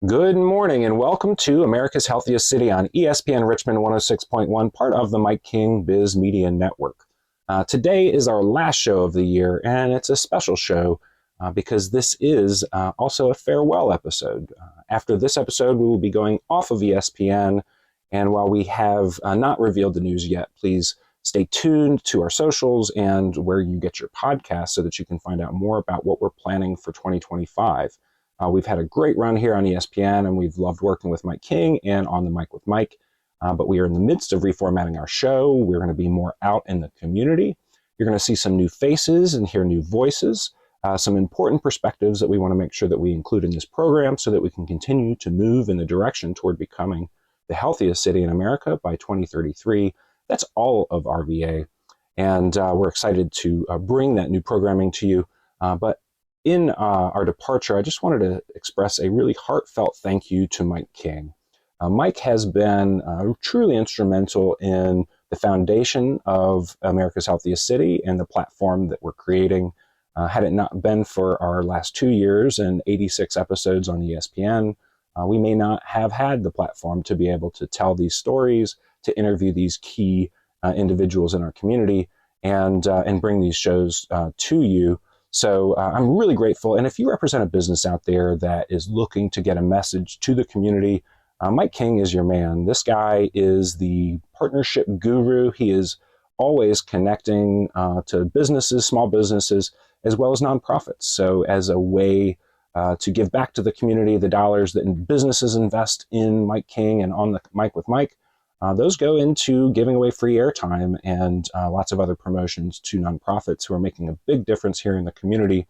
Good morning and welcome to America's Healthiest City on ESPN Richmond 106.1, part of the Mike King Biz Media Network. Today is our last show of the year, and it's a special show because this is also a farewell episode. After this episode, we will be going off of ESPN, and while we have not revealed the news yet, please stay tuned to our socials and where you get your podcast so that you can find out more about what we're planning for 2025. We've had a great run here on ESPN, and we've loved working with Mike King and on the Mic with Mike. But we are in the midst of reformatting our show. We're going to be more out in the community. You're going to see some new faces and hear new voices, some important perspectives that we want to make sure that we include in this program so that we can continue to move in the direction toward becoming the healthiest city in America by 2033. That's all of RVA. And we're excited to bring that new programming to you. But in our departure, I just wanted to express a really heartfelt thank you to Mike King. Mike has been truly instrumental in the foundation of America's Healthiest City and the platform that we're creating. Had it not been for our last 2 years and 86 episodes on ESPN, we may not have had the platform to be able to tell these stories, to interview these key individuals in our community, and bring these shows to you. So I'm really grateful. And if you represent a business out there that is looking to get a message to the community, Mike King is your man. This guy is the partnership guru. He is always connecting to businesses, small businesses, as well as nonprofits. So as a way to give back to the community, the dollars that businesses invest in Mike King and on the Mic with Mike, those go into giving away free airtime and lots of other promotions to nonprofits who are making a big difference here in the community.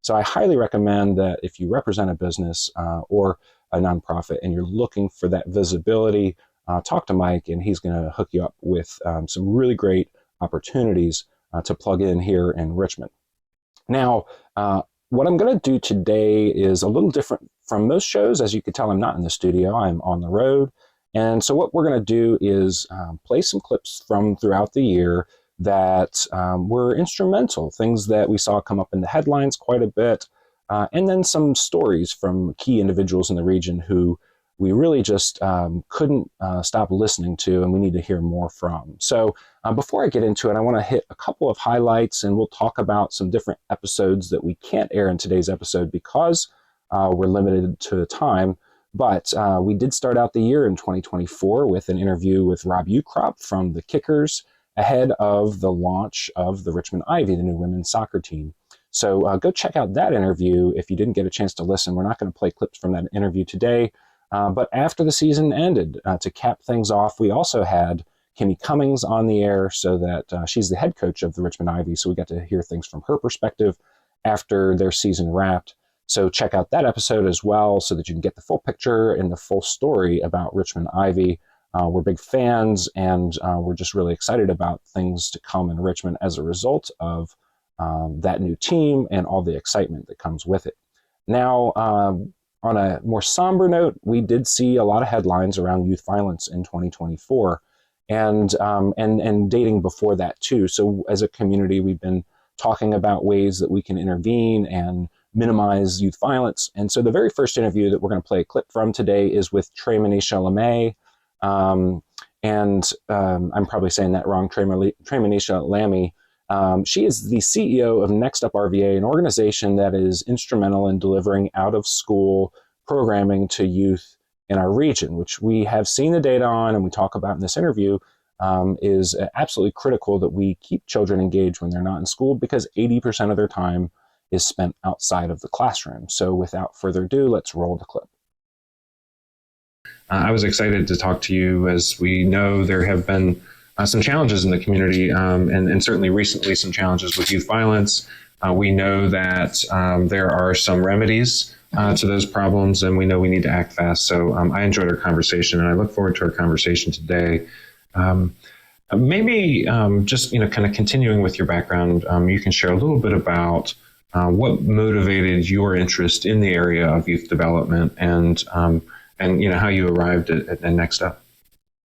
So I highly recommend that if you represent a business or a nonprofit and you're looking for that visibility, talk to Mike, and he's going to hook you up with some really great opportunities to plug in here in Richmond. Now, what I'm going to do today is a little different from most shows. As you can tell, I'm not in the studio. I'm on the road. And so what we're going to do is play some clips from throughout the year that were instrumental, things that we saw come up in the headlines quite a bit, and then some stories from key individuals in the region who we really just couldn't stop listening to and we need to hear more from. So before I get into it, I want to hit a couple of highlights, and we'll talk about some different episodes that we can't air in today's episode because we're limited to time. But we did start out the year in 2024 with an interview with Rob Ukrop from the Kickers ahead of the launch of the Richmond Ivy, the new women's soccer team. So go check out that interview if you didn't get a chance to listen. We're not going to play clips from that interview today. But after the season ended, to cap things off, we also had Kimmy Cummings on the air, so that she's the head coach of the Richmond Ivy. So we got to hear things from her perspective after their season wrapped. So check out that episode as well so that you can get the full picture and the full story about Richmond Ivy. We're big fans, and we're just really excited about things to come in Richmond as a result of that new team and all the excitement that comes with it. Now, on a more somber note, we did see a lot of headlines around youth violence in 2024 and dating before that too. So as a community, we've been talking about ways that we can intervene and minimize youth violence. And so the very first interview that we're going to play a clip from today is with Tracy Lame. I'm probably saying that wrong, Tracy Lame. She is the CEO of Next Up RVA, an organization that is instrumental in delivering out-of-school programming to youth in our region, which we have seen the data on and we talk about in this interview, is absolutely critical that we keep children engaged when they're not in school because 80% of their time is spent outside of the classroom. So without further ado, let's roll the clip. I was excited to talk to you. As we know, there have been some challenges in the community, and certainly recently some challenges with youth violence. We know that there are some remedies to those problems, and we know we need to act fast. So I enjoyed our conversation, and I look forward to our conversation today. Maybe just kind of continuing with your background, you can share a little bit about what motivated your interest in the area of youth development, and how you arrived at Next Up.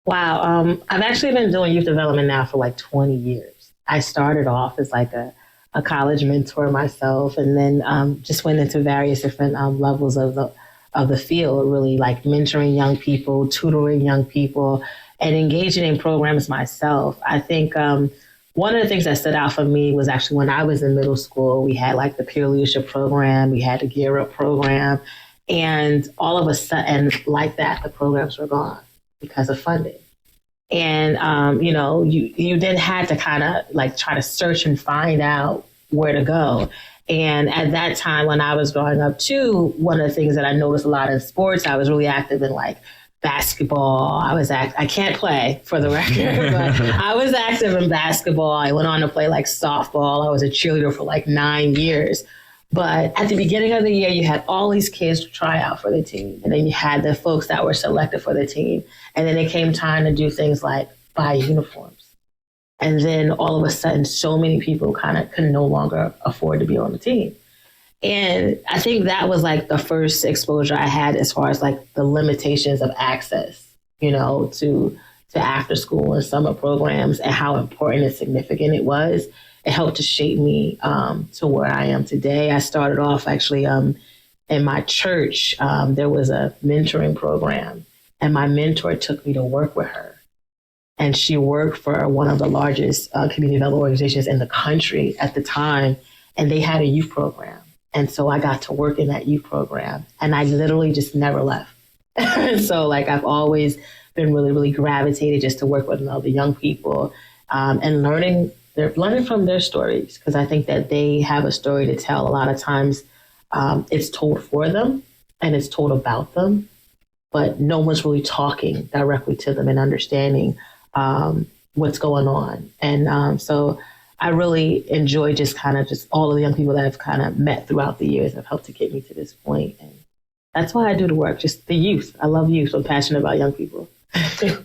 Wow. I've actually been doing youth development now for like 20 years. I started off as like a college mentor myself, and then just went into various different levels of of the field, really like mentoring young people, tutoring young people, and engaging in programs myself. I think one of the things that stood out for me was actually when I was in middle school, we had like the peer leadership program, we had the Gear Up program, and all of a sudden, like that, the programs were gone because of funding. And, you then had to kind of like try to search and find out where to go. And at that time, when I was growing up too, one of the things that I noticed a lot in sports, I was really active in like basketball. I can't play for the record, but I was active in basketball. I went on to play like softball. I was a cheerleader for like 9 years. But at the beginning of the year, you had all these kids to try out for the team. And then you had the folks that were selected for the team. And then it came time to do things like buy uniforms. And then all of a sudden, so many people kind of could no longer afford to be on the team. And I think that was like the first exposure I had as far as like the limitations of access, to after school and summer programs and how important and significant it was. It helped to shape me to where I am today. I started off actually in my church. There was a mentoring program, and my mentor took me to work with her. And she worked for one of the largest community development organizations in the country at the time, and they had a youth program. And so I got to work in that youth program, and I literally just never left. So like I've always been really, really gravitated just to work with other young people and learning from their stories, because I think that they have a story to tell. A lot of times it's told for them and it's told about them, but no one's really talking directly to them and understanding what's going on. And so I really enjoy just all of the young people that I've kind of met throughout the years that have helped to get me to this point. And that's why I do the work, just the youth. I love youth. I'm passionate about young people.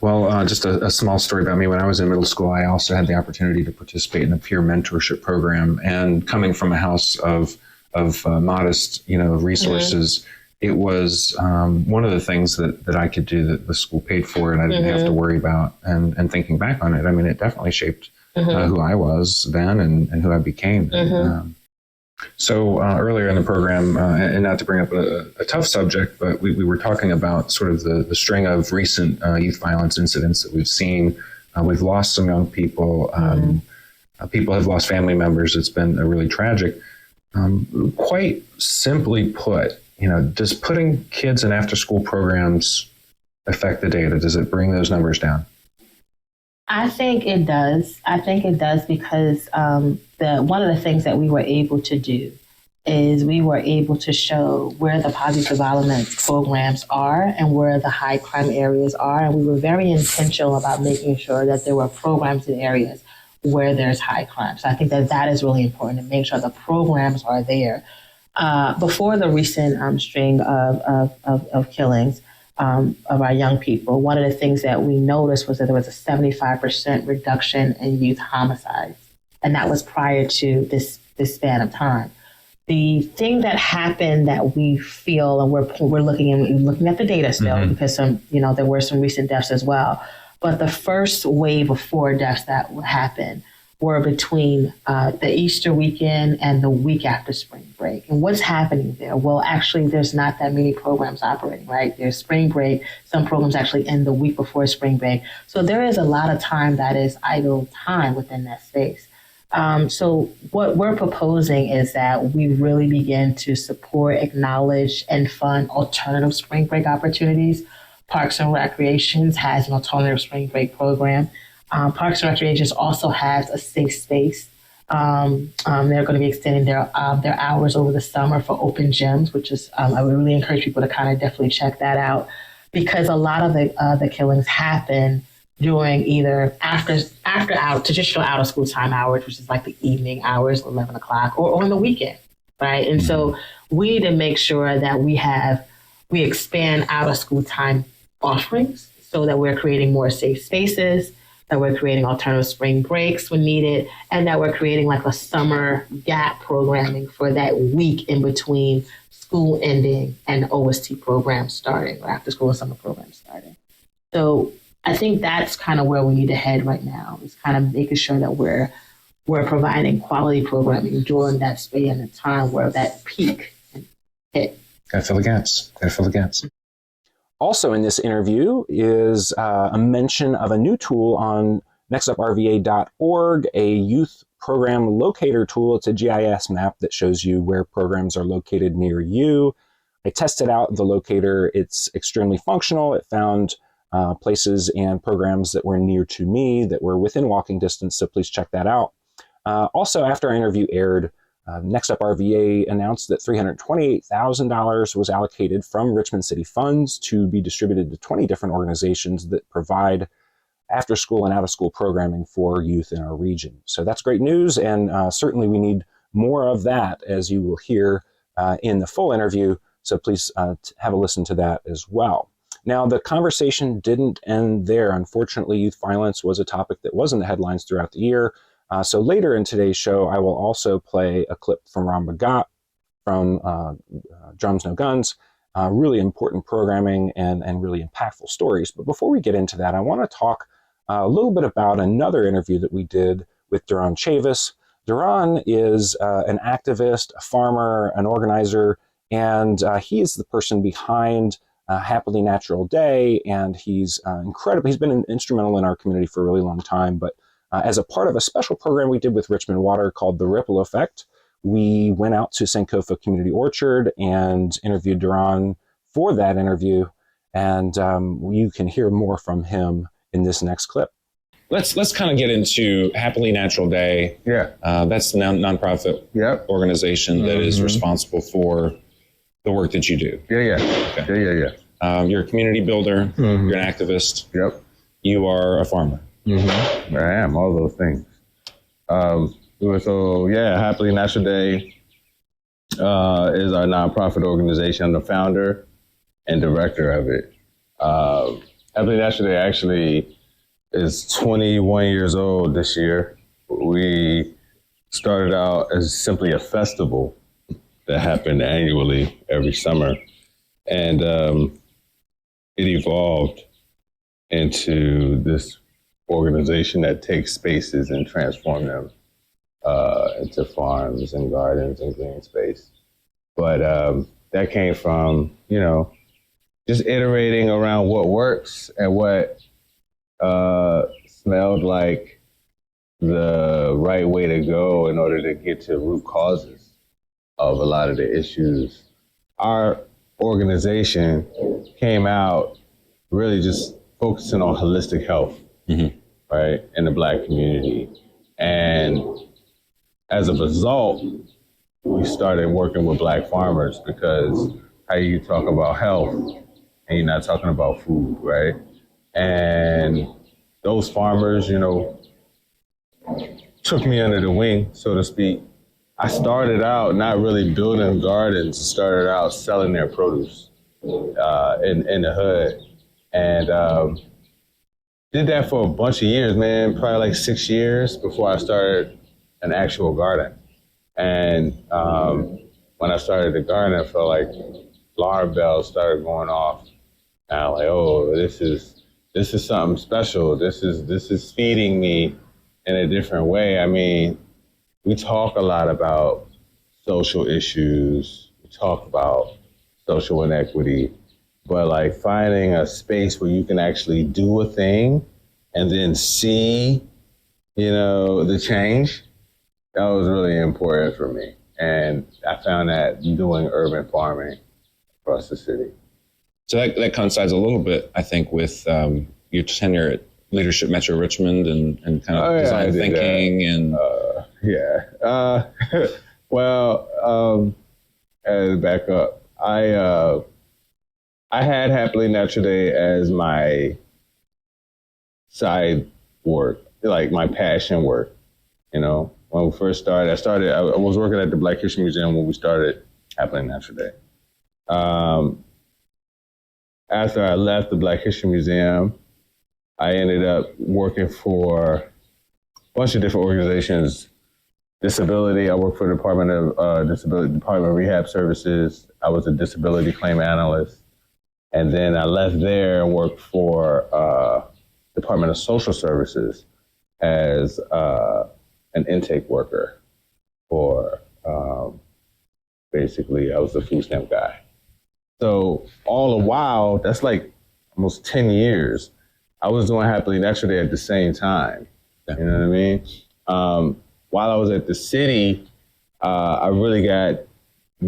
Well, just a small story about me. When I was in middle school, I also had the opportunity to participate in a peer mentorship program. And coming from a house of modest, resources, it was one of the things that I could do that the school paid for and I didn't have to worry about. And thinking back on it, I mean, it definitely shaped who I was then and who I became. So earlier in the program, and not to bring up a tough subject, but we were talking about sort of the string of recent youth violence incidents that we've seen. We've lost some young people. People have lost family members. It's been really tragic. Quite simply put, does putting kids in after-school programs affect the data? Does it bring those numbers down? I think it does. Because one of the things that we were able to do is we were able to show where the positive development programs are and where the high crime areas are. And we were very intentional about making sure that there were programs in areas where there's high crime. So I think that is really important to make sure the programs are there. Before the recent string of killings, of our young people, one of the things that we noticed was that there was a 75% reduction in youth homicides. And that was prior to this span of time. The thing that happened that we feel, and we're looking at the data still, because there were some recent deaths as well. But the first wave of 4 deaths that happened were between the Easter weekend and the week after spring break. And what's happening there? Well, actually, there's not that many programs operating, right? There's spring break. Some programs actually end the week before spring break. So there is a lot of time that is idle time within that space. So what we're proposing is that we really begin to support, acknowledge, and fund alternative spring break opportunities. Parks and Recreations has an alternative spring break program. Parks and Recreations also has a safe space. They're going to be extending their hours over the summer for open gyms, which is I would really encourage people to kind of definitely check that out, because a lot of the killings happen during either after traditional out of school time hours, which is like the evening hours, 11 o'clock, or on the weekend, right? And so we need to make sure that we expand out of school time offerings so that we're creating more safe spaces, that we're creating alternative spring breaks when needed, and that we're creating like a summer gap programming for that week in between school ending and OST programs starting, or after school and summer programs starting. So I think that's kind of where we need to head right now, is kind of making sure that we're providing quality programming during that span of time where that peak hit. Gotta fill the gaps. Gotta fill the gaps. Also in this interview is a mention of a new tool on nextuprva.org, a youth program locator tool. It's a GIS map that shows you where programs are located near you. I tested out the locator. It's extremely functional. It found places and programs that were near to me that were within walking distance, so please check that out. Also, after our interview aired, Next Up RVA announced that $328,000 was allocated from Richmond City funds to be distributed to 20 different organizations that provide after-school and out-of-school programming for youth in our region. So that's great news, and certainly we need more of that, as you will hear in the full interview. So please have a listen to that as well. Now, the conversation didn't end there. Unfortunately, youth violence was a topic that was in the headlines throughout the year. So later in today's show, I will also play a clip from Bhagat from Drums No Guns, really important programming and really impactful stories. But before we get into that, I want to talk a little bit about another interview that we did with Duran Chavis. Duran is an activist, a farmer, an organizer, and he is the person behind Happily Natural Day, and he's incredible. He's been instrumental in our community for a really long time, but as a part of a special program we did with Richmond Water called The Ripple Effect, we went out to Sankofa Community Orchard and interviewed Duran for that interview, and you can hear more from him in this next clip. Let's kind of get into Happily Natural Day. Yeah. That's the nonprofit organization that is responsible for the work that you do. Yeah. Okay. Yeah. You're a community builder. You're an activist. Yep. You are a farmer. I am, all those things. So Happily Natural Day is our nonprofit organization. I'm the founder and director of it. Happily Natural Day actually is 21 years old this year. We started out as simply a festival that happened annually every summer. And it evolved into this organization that takes spaces and transform them into farms and gardens and green space. But that came from, just iterating around what works and what smelled like the right way to go in order to get to root causes of a lot of the issues. Our organization came out really just focusing on holistic health, right, in the Black community. And as a result, we started working with Black farmers, because how you talk about health and you're not talking about food, right? And those farmers, took me under the wing, so to speak. I started out not really building gardens, started out selling their produce in the hood. And did that for a bunch of years, man, probably like 6 years before I started an actual garden. And when I started the garden, I felt like alarm bells started going off. And I'm like, oh, this is something special. This is feeding me in a different way. I mean, we talk a lot about social issues. We talk about social inequity, but like finding a space where you can actually do a thing and then see, the change, that was really important for me. And I found that doing urban farming across the city. So that coincides a little bit, I think, with your tenure at Leadership Metro Richmond and kind of design thinking and... As back up, I had Happily Natural Day as my side work, like my passion work. When we first started, I was working at the Black History Museum when we started Happily Natural Day. After I left the Black History Museum, I ended up working for a bunch of different organizations. Disability, I worked for the Department of Rehab Services. I was a disability claim analyst. And then I left there and worked for Department of Social Services as an intake worker for, basically, I was the food stamp guy. So all the while, that's like almost 10 years, I was doing Happily Natural Day at the same time. Yeah. You know what I mean? While I was at the city, I really got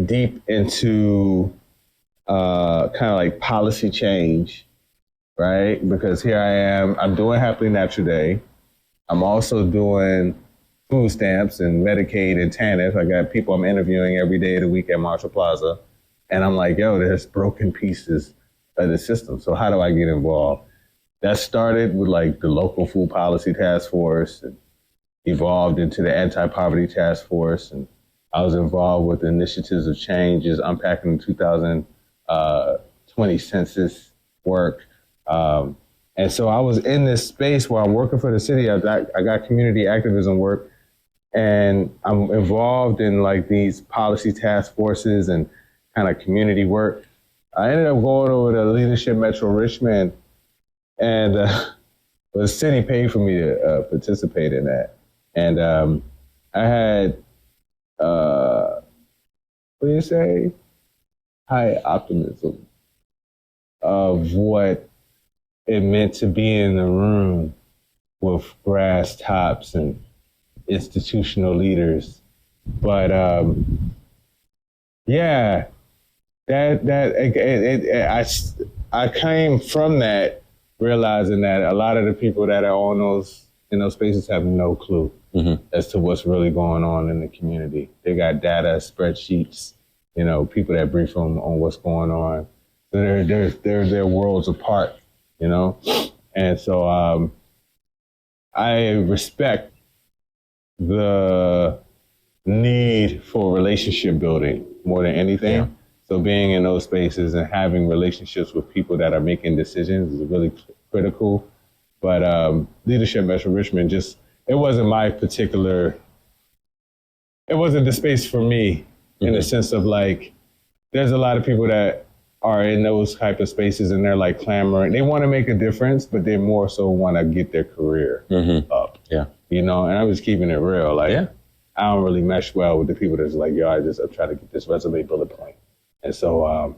deep into kind of like policy change, right? Because here I am, I'm doing Happily Natural Day. I'm also doing food stamps and Medicaid and TANF. I got people I'm interviewing every day of the week at Marshall Plaza. And I'm like, yo, there's broken pieces of the system. So how do I get involved? That started with like the local food policy task force and evolved into the anti-poverty task force. And I was involved with initiatives of changes, unpacking the 2020 census work. And so I was in this space where I'm working for the city. I got community activism work, and I'm involved in like these policy task forces and kind of community work. I ended up going over to Leadership Metro Richmond, and the city paid for me to participate in that. And I had, what do you say? High optimism of what it meant to be in the room with grass tops and institutional leaders. But yeah, I came from that realizing that a lot of the people that are on in those spaces have no clue as to what's really going on in the community. They got data, spreadsheets, people that brief them on what's going on. So they're worlds apart, And so I respect the need for relationship building more than anything. Yeah. So being in those spaces and having relationships with people that are making decisions is really critical. But Leadership Metro Richmond it wasn't the space for me in the sense of like, there's a lot of people that are in those type of spaces and they're like clamoring. They want to make a difference, but they more so want to get their career up. Yeah. And I'm just keeping it real. Like, I don't really mesh well with the people that's like, yo, I'm trying to get this resume bullet point. And so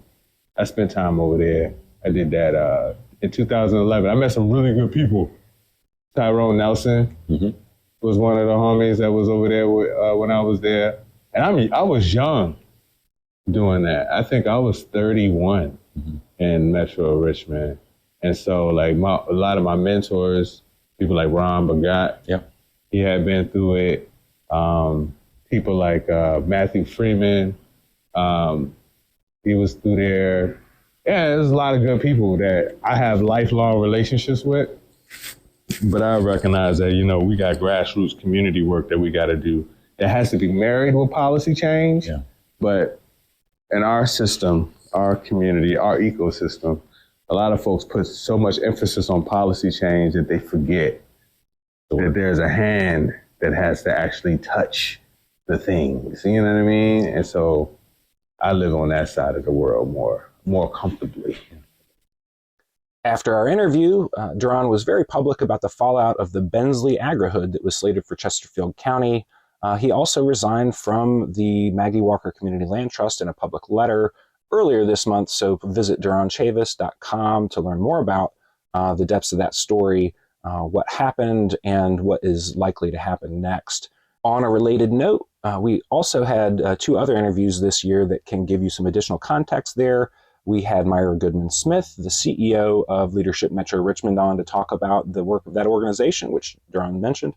I spent time over there. I did that in 2011. I met some really good people. Tyrone Nelson was one of the homies that was over there when I was there. And I was young doing that. I think I was 31 in Metro Richmond. And so like a lot of my mentors, people like Bhagat, he had been through it. People like Matthew Freeman, he was through there. Yeah, there's a lot of good people that I have lifelong relationships with. But I recognize that, we got grassroots community work that we got to do that has to be married with policy change. Yeah. But in our system, our community, our ecosystem, a lot of folks put so much emphasis on policy change that they forget that there's a hand that has to actually touch the things. You know what I mean? And so I live on that side of the world more comfortably. After our interview, Duran was very public about the fallout of the Bensley agri-hood that was slated for Chesterfield County. He also resigned from the Maggie Walker Community Land Trust in a public letter earlier this month, so visit duranchavis.com to learn more about the depths of that story, what happened, and what is likely to happen next. On a related note, we also had 2 other interviews this year that can give you some additional context there. We had Myra Goodman-Smith, the CEO of Leadership Metro Richmond, on to talk about the work of that organization, which Duran mentioned,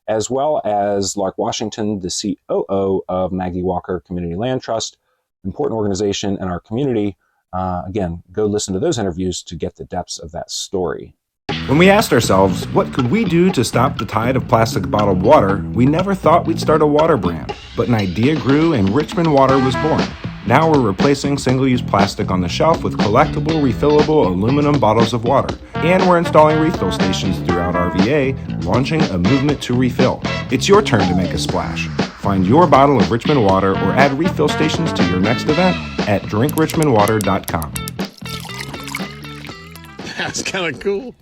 as well as Lark Washington, the COO of Maggie Walker Community Land Trust, important organization in our community. Again, go listen to those interviews to get the depths of that story. When we asked ourselves, what could we do to stop the tide of plastic bottled water, we never thought we'd start a water brand. But an idea grew and Richmond Water was born. Now we're replacing single-use plastic on the shelf with collectible, refillable aluminum bottles of water. And we're installing refill stations throughout RVA, launching a movement to refill. It's your turn to make a splash. Find your bottle of Richmond Water or add refill stations to your next event at drinkrichmondwater.com. That's kind of cool.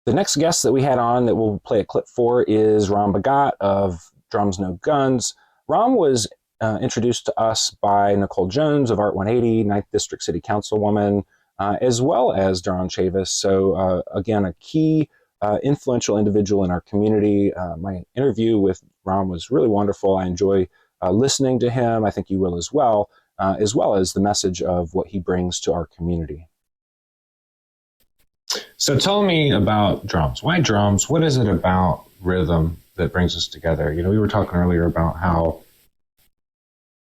The next guest that we had on that we'll play a clip for is Bhagat of Drums No Guns. Ram was introduced to us by Nicole Jones of Art 180, 9th District City Councilwoman, as well as Duran Chavis. So again, a key influential individual in our community. My interview with Ron was really wonderful. I enjoy listening to him. I think you will as well as the message of what he brings to our community. So tell me about drums. Why drums? What is it about rhythm that brings us together? You know, we were talking earlier about how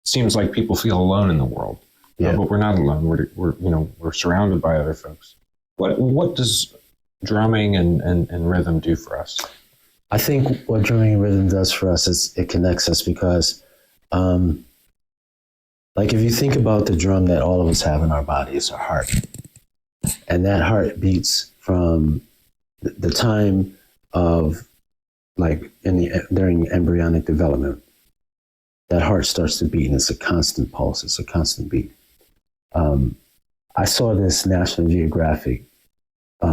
it seems like people feel alone in the world, but we're not alone. We're surrounded by other folks. What does drumming and rhythm do for us? I think what drumming and rhythm does for us is it connects us because, like if you think about the drum that all of us have in our body, it's our heart. And that heart beats from the time of during embryonic development. That heart starts to beat, and it's a constant pulse. It's a constant beat. I saw this National Geographic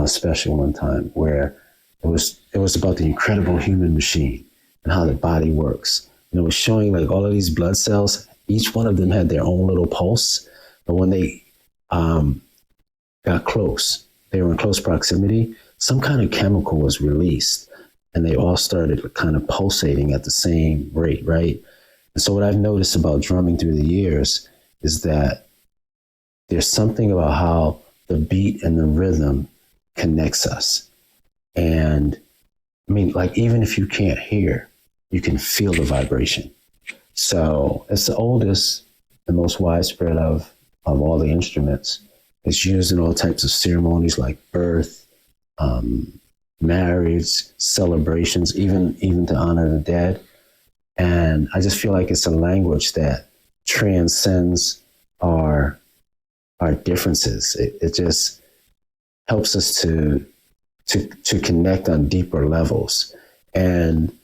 special one time where it was about the incredible human machine and how the body works. And it was showing like all of these blood cells. Each one of them had their own little pulse, but when they got close, they were in close proximity, some kind of chemical was released, and they all started kind of pulsating at the same rate, right? And so what I've noticed about drumming through the years is that there's something about how the beat and the rhythm connects us. And I mean, like, even if you can't hear, you can feel the vibration. So it's the oldest and most widespread of all the instruments. It's used in all types of ceremonies like birth, marriage, celebrations, even to honor the dead. And I just feel like it's a language that transcends our differences. It just helps us to connect on deeper levels. And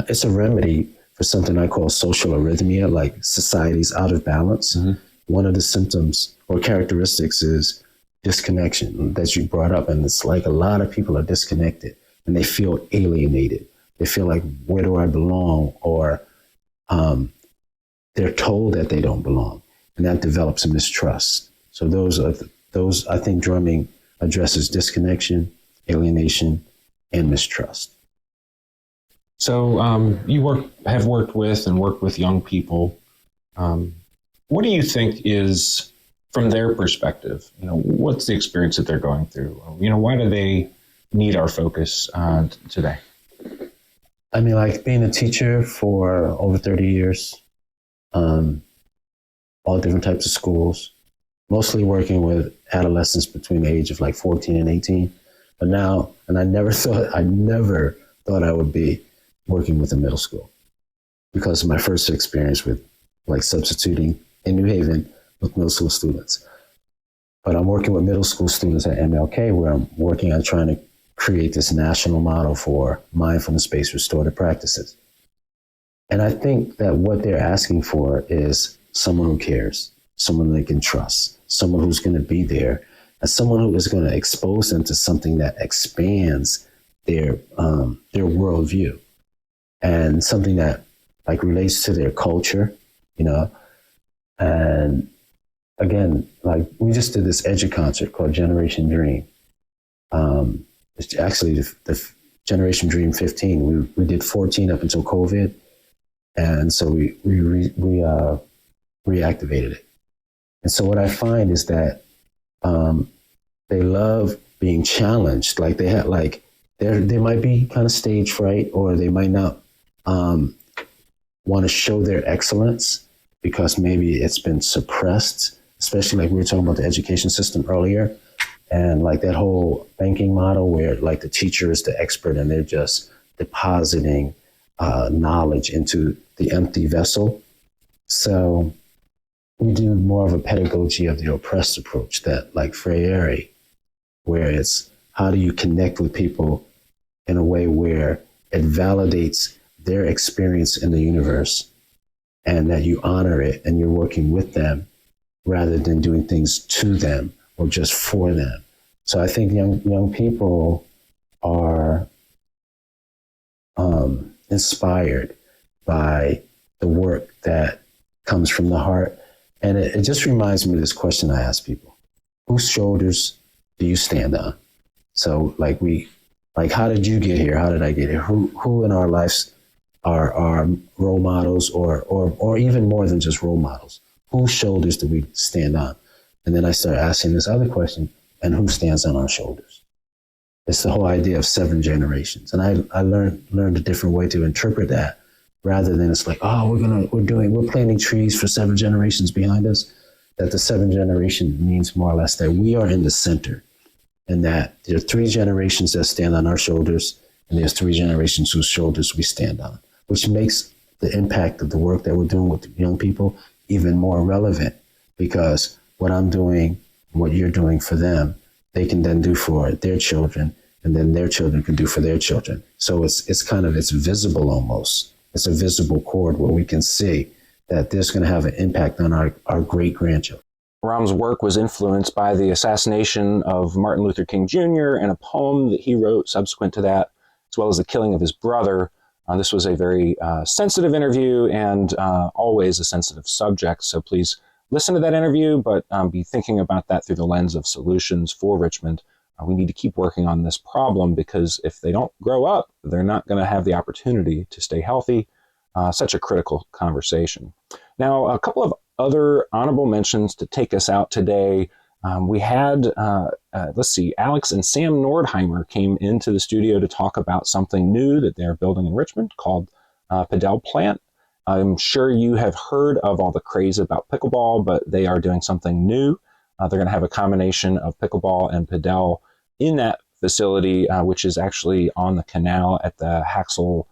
it's a remedy for something I call social arrhythmia, like society's out of balance. Mm-hmm. One of the symptoms or characteristics is disconnection that you brought up. And it's like a lot of people are disconnected and they feel alienated. They feel like, where do I belong? Or they're told that they don't belong. And that develops a mistrust. So those I think drumming addresses disconnection, alienation, and mistrust. So you have worked with young people. What do you think is, from their perspective, what's the experience that they're going through? Why do they need our focus today? I mean, like being a teacher for over 30 years, all different types of schools, mostly working with adolescents between the age of like 14 and 18. But now, and I never thought I would be working with a middle school, because of my first experience with like substituting in New Haven with middle school students. But I'm working with middle school students at MLK, where I'm working on trying to create this national model for mindfulness-based restorative practices. And I think that what they're asking for is someone who cares, someone they can trust, someone who's going to be there, and someone who is going to expose them to something that expands their worldview, and something that like relates to their culture, And again, like we just did this EduConcert called Generation Dream. It's actually the Generation Dream 15. We did 14 up until COVID, and so we reactivated it. And so what I find is that they love being challenged. Like they have they might be kind of stage fright, or they might not want to show their excellence because maybe it's been suppressed, especially like we were talking about the education system earlier. And like that whole banking model where like the teacher is the expert and they're just depositing knowledge into the empty vessel. So we do more of a pedagogy of the oppressed approach, that like Freire, where it's how do you connect with people in a way where it validates their experience in the universe, and that you honor it and you're working with them rather than doing things to them or just for them. So I think young people are inspired by the work that comes from the heart. And it just reminds me of this question I ask people: whose shoulders do you stand on? So how did you get here? How did I get here? Who in our lives are role models, or even more than just role models? Whose shoulders do we stand on? And then I start asking this other question: and who stands on our shoulders? It's the whole idea of 7 generations. And I learned a different way to interpret that, rather than it's like, oh, we're planting trees for 7 generations behind us. That the 7 generation means more or less that we are in the center, and that there are 3 generations that stand on our shoulders, and there's 3 generations whose shoulders we stand on, which makes the impact of the work that we're doing with young people even more relevant, because what I'm doing, what you're doing for them, they can then do for their children, and then their children can do for their children. So it's visible almost. It's a visible cord where we can see that there's going to have an impact on our great-grandchildren. Rahm's work was influenced by the assassination of Martin Luther King Jr. and a poem that he wrote subsequent to that, as well as the killing of his brother. This was a very sensitive interview, and always a sensitive subject. So please listen to that interview, but be thinking about that through the lens of solutions for Richmond. We need to keep working on this problem, because if they don't grow up, they're not going to have the opportunity to stay healthy. Such a critical conversation. Now, a couple of other honorable mentions to take us out today. We had, Alex and Sam Nordheimer came into the studio to talk about something new that they're building in Richmond called Padel Plant. I'm sure you have heard of all the craze about pickleball, but they are doing something new. They're going to have a combination of pickleball and padel in that facility, which is actually on the canal at the Haxel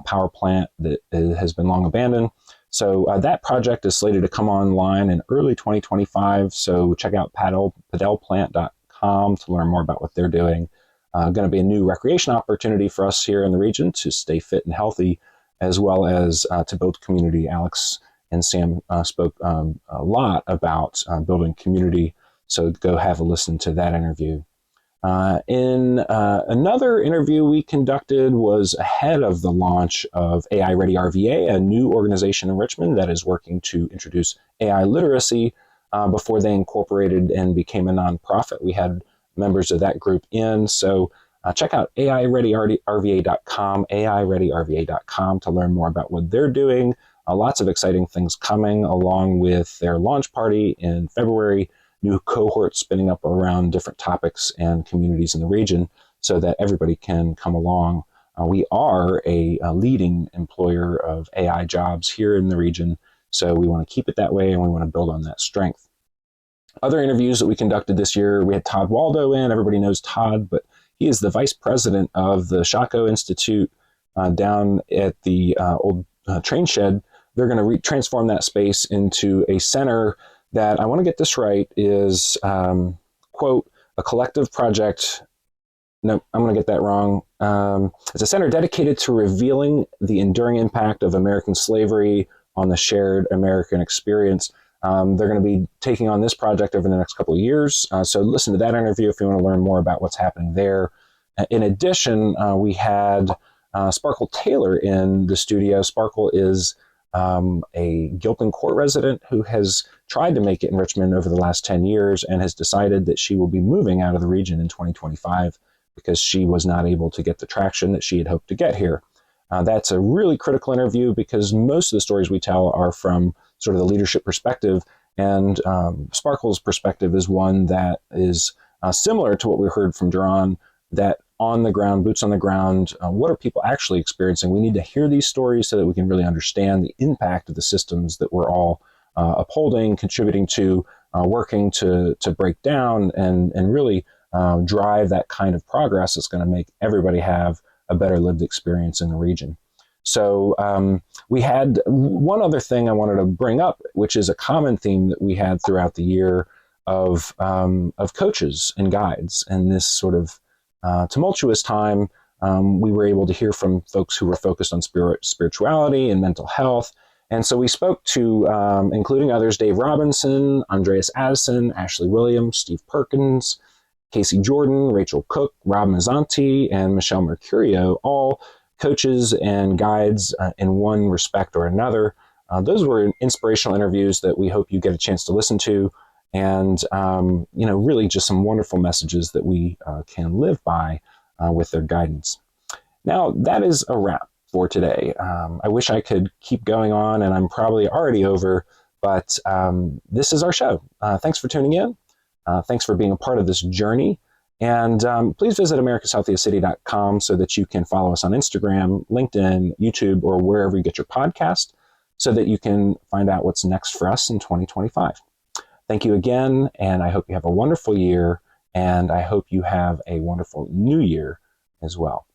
power plant that has been long abandoned. So that project is slated to come online in early 2025. So check out padelplant.com to learn more about what they're doing. Going to be a new recreation opportunity for us here in the region to stay fit and healthy, as well as to build community. Alex and Sam spoke a lot about building community. So go have a listen to that interview. In another interview we conducted was ahead of the launch of AI Ready RVA, a new organization in Richmond that is working to introduce AI literacy before they incorporated and became a nonprofit. We had members of that group in, so check out AIReadyRVA.com, AIReadyRVA.com to learn more about what they're doing. Lots of exciting things coming along with their launch party in February. New cohorts spinning up around different topics and communities in the region so that everybody can come along. We are a leading employer of AI jobs here in the region, so we want to keep it that way, and we want to build on that strength. Other interviews that we conducted this year, we had Todd Waldo in. Everybody knows Todd, but he is the vice president of the Shako Institute down at the old train shed. They're going to transform that space into a center that, I want to get this right, is, quote, a collective project. No, I'm going to get that wrong. It's a center dedicated to revealing the enduring impact of American slavery on the shared American experience. They're going to be taking on this project over the next couple of years. So listen to that interview if you want to learn more about what's happening there. In addition, we had Sparkle Taylor in the studio. Sparkle is a Gilpin Court resident who has tried to make it in Richmond over the last 10 years and has decided that she will be moving out of the region in 2025 because she was not able to get the traction that she had hoped to get here. That's a really critical interview because most of the stories we tell are from sort of the leadership perspective, and Sparkle's perspective is one that is similar to what we heard from Duran, that on the ground, boots on the ground, what are people actually experiencing? We need to hear these stories so that we can really understand the impact of the systems that we're all upholding, contributing to, working to break down, and really drive that kind of progress that's going to make everybody have a better lived experience in the region. So we had one other thing I wanted to bring up, which is a common theme that we had throughout the year of coaches and guides. And this sort of tumultuous time, we were able to hear from folks who were focused on spirituality and mental health. And so we spoke to, including others, Dave Robinson, Andreas Addison, Ashley Williams, Steve Perkins, Casey Jordan, Rachel Cook, Rob Mazzanti, and Michelle Mercurio, all coaches and guides in one respect or another. Those were inspirational interviews that we hope you get a chance to listen to, and really just some wonderful messages that we can live by with their guidance. Now, that is a wrap for today. I wish I could keep going on, and I'm probably already over, but this is our show. Thanks for tuning in. Thanks for being a part of this journey. And please visit americashealthiestcity.com so that you can follow us on Instagram, LinkedIn, YouTube, or wherever you get your podcast, so that you can find out what's next for us in 2025. Thank you again, and I hope you have a wonderful year, and I hope you have a wonderful new year as well.